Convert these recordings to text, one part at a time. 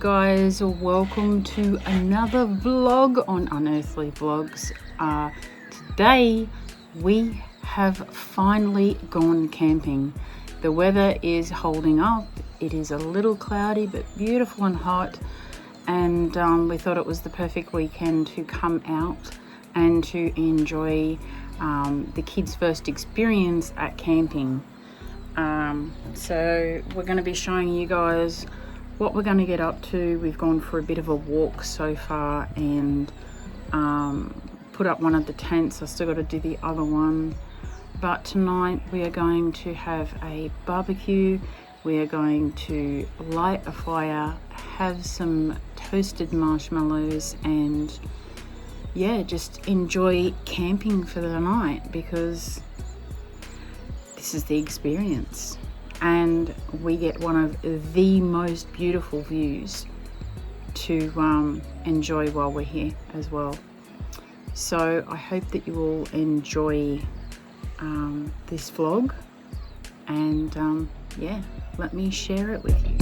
guys, welcome to another vlog on Unearthly Vlogs. Today we have finally gone camping. The weather is holding up. It is a little cloudy but beautiful and hot, and we thought it was the perfect weekend to come out and to enjoy the kids' first experience at camping. So we're going to be showing you guys what we're going to get up to. We've gone for a bit of a walk so far and put up one of the tents. I still got to do the other one, but tonight we are going to have a barbecue. We are going to light a fire, have some toasted marshmallows, and yeah, just enjoy camping for the night, because this is the experience, and we get one of the most beautiful views to enjoy while we're here as well. So I hope that you all enjoy this vlog, and yeah, let me share it with you.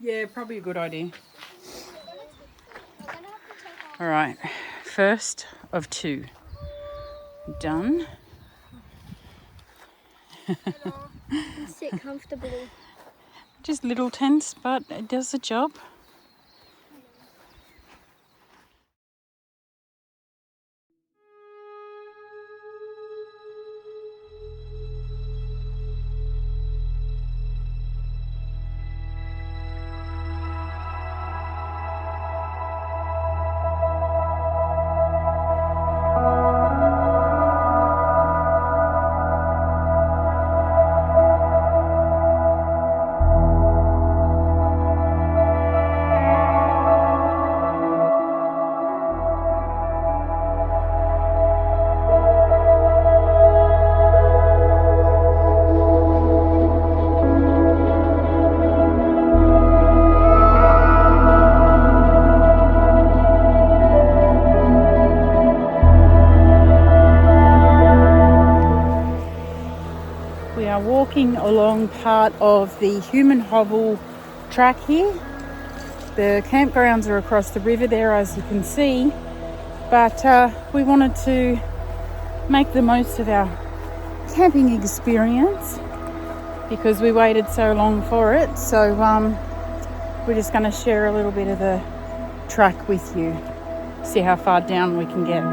Yeah, probably a good idea. All right, first of two. Done. Sit comfortably. Just little tense, but it does the job. We are walking along part of the human hovel track here. The campgrounds are across the river there, as you can see, but we wanted to make the most of our camping experience because we waited so long for it. So we're just going to share a little bit of the track with you, see how far down we can get.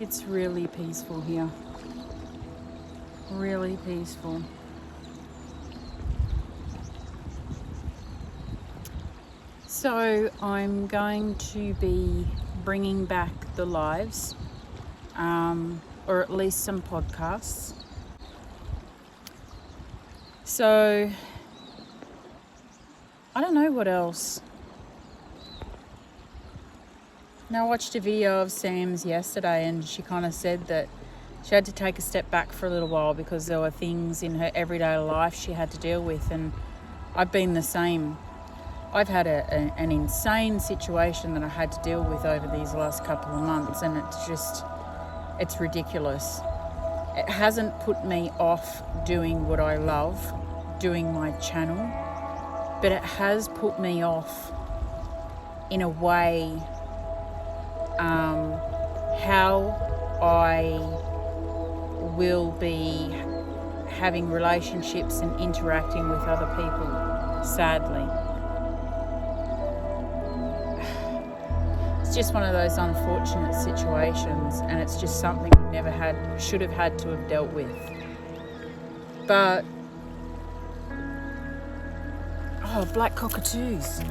It's really peaceful here. Really peaceful. So I'm going to be bringing back the lives, or at least some podcasts. So I don't know what else. Now, I watched a video of Sam's yesterday, and she kind of said that she had to take a step back for a little while because there were things in her everyday life she had to deal with, and I've been the same. I've had an insane situation that I had to deal with over these last couple of months, and it's ridiculous. It hasn't put me off doing what I love, doing my channel, but it has put me off in a way how I will be having relationships and interacting with other people, sadly. It's just one of those unfortunate situations, and it's just something we should have had to have dealt with. But black cockatoos.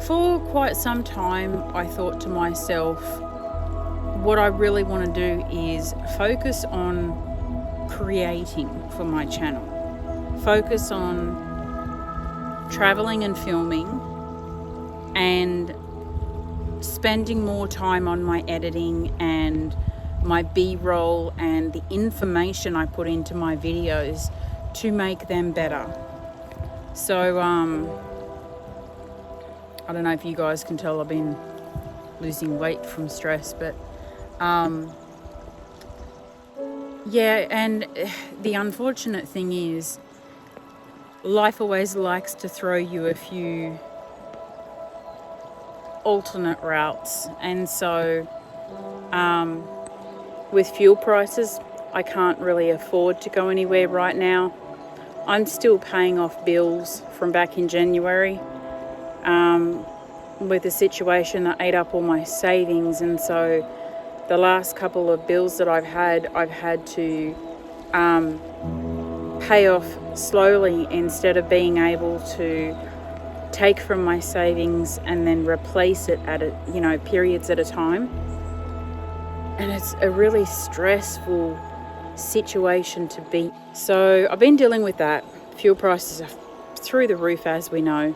For quite some time, I thought to myself, what I really want to do is focus on creating for my channel. Focus on traveling and filming, and spending more time on my editing and my B-roll and the information I put into my videos to make them better. So I don't know if you guys can tell I've been losing weight from stress, but yeah, and the unfortunate thing is life always likes to throw you a few alternate routes, and so with fuel prices, I can't really afford to go anywhere right now. I'm still paying off bills from back in January with a situation that ate up all my savings, and so the last couple of bills that I've had to pay off slowly instead of being able to take from my savings and then replace it at periods at a time. And it's a really stressful situation to be. So I've been dealing with that. Fuel prices are through the roof, as we know.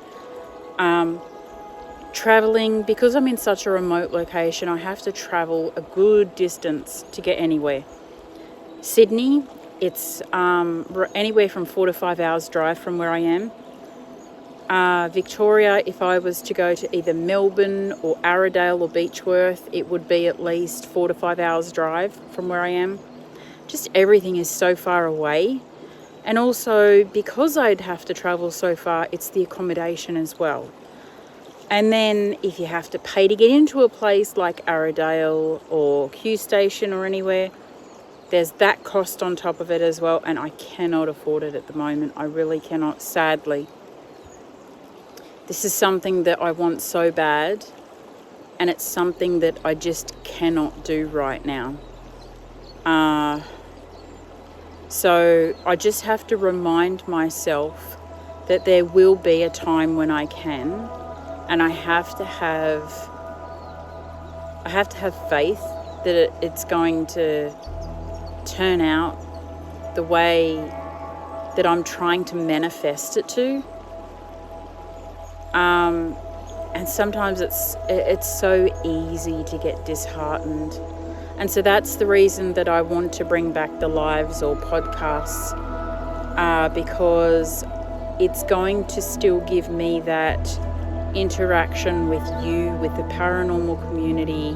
Traveling, because I'm in such a remote location, I have to travel a good distance to get anywhere. Sydney, it's anywhere from 4 to 5 hours drive from where I am. Victoria, if I was to go to either Melbourne or Arrowdale or Beechworth, it would be at least 4 to 5 hours drive from where I am. Just everything is so far away. And also, because I'd have to travel so far, it's the accommodation as well. And then if you have to pay to get into a place like Arrowdale or Q Station or anywhere, there's that cost on top of it as well, and I cannot afford it at the moment. I really cannot, sadly. This is something that I want so bad, and it's something that I just cannot do right now. So I just have to remind myself that there will be a time when I can, and I have to have faith that it's going to turn out the way that I'm trying to manifest it to. And sometimes it's so easy to get disheartened. And so that's the reason that I want to bring back the lives or podcasts, because it's going to still give me that interaction with you, with the paranormal community.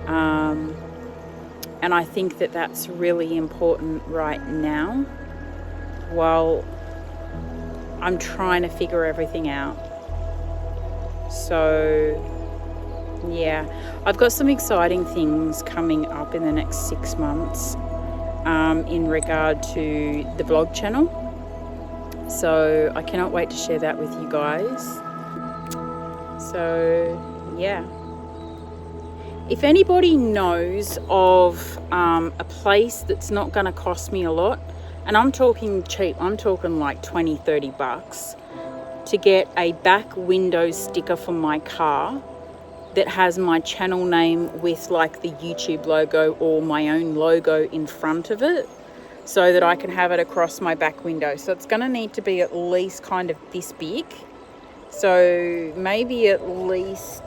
And I think that that's really important right now while I'm trying to figure everything out. So yeah, I've got some exciting things coming up in the next 6 months in regard to the vlog channel. So I cannot wait to share that with you guys. So yeah, if anybody knows of a place that's not going to cost me a lot, and I'm talking cheap, I'm talking like 20-30 bucks, to get a back window sticker for my car that has my channel name with like the YouTube logo or my own logo in front of it, so that I can have it across my back window. So it's going to need to be at least kind of this big. So maybe at least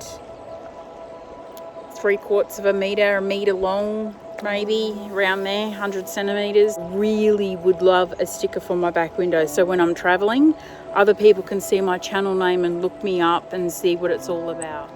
3/4 of a meter long, maybe around there, 100 centimeters. Really would love a sticker for my back window, so when I'm traveling, other people can see my channel name and look me up and see what it's all about.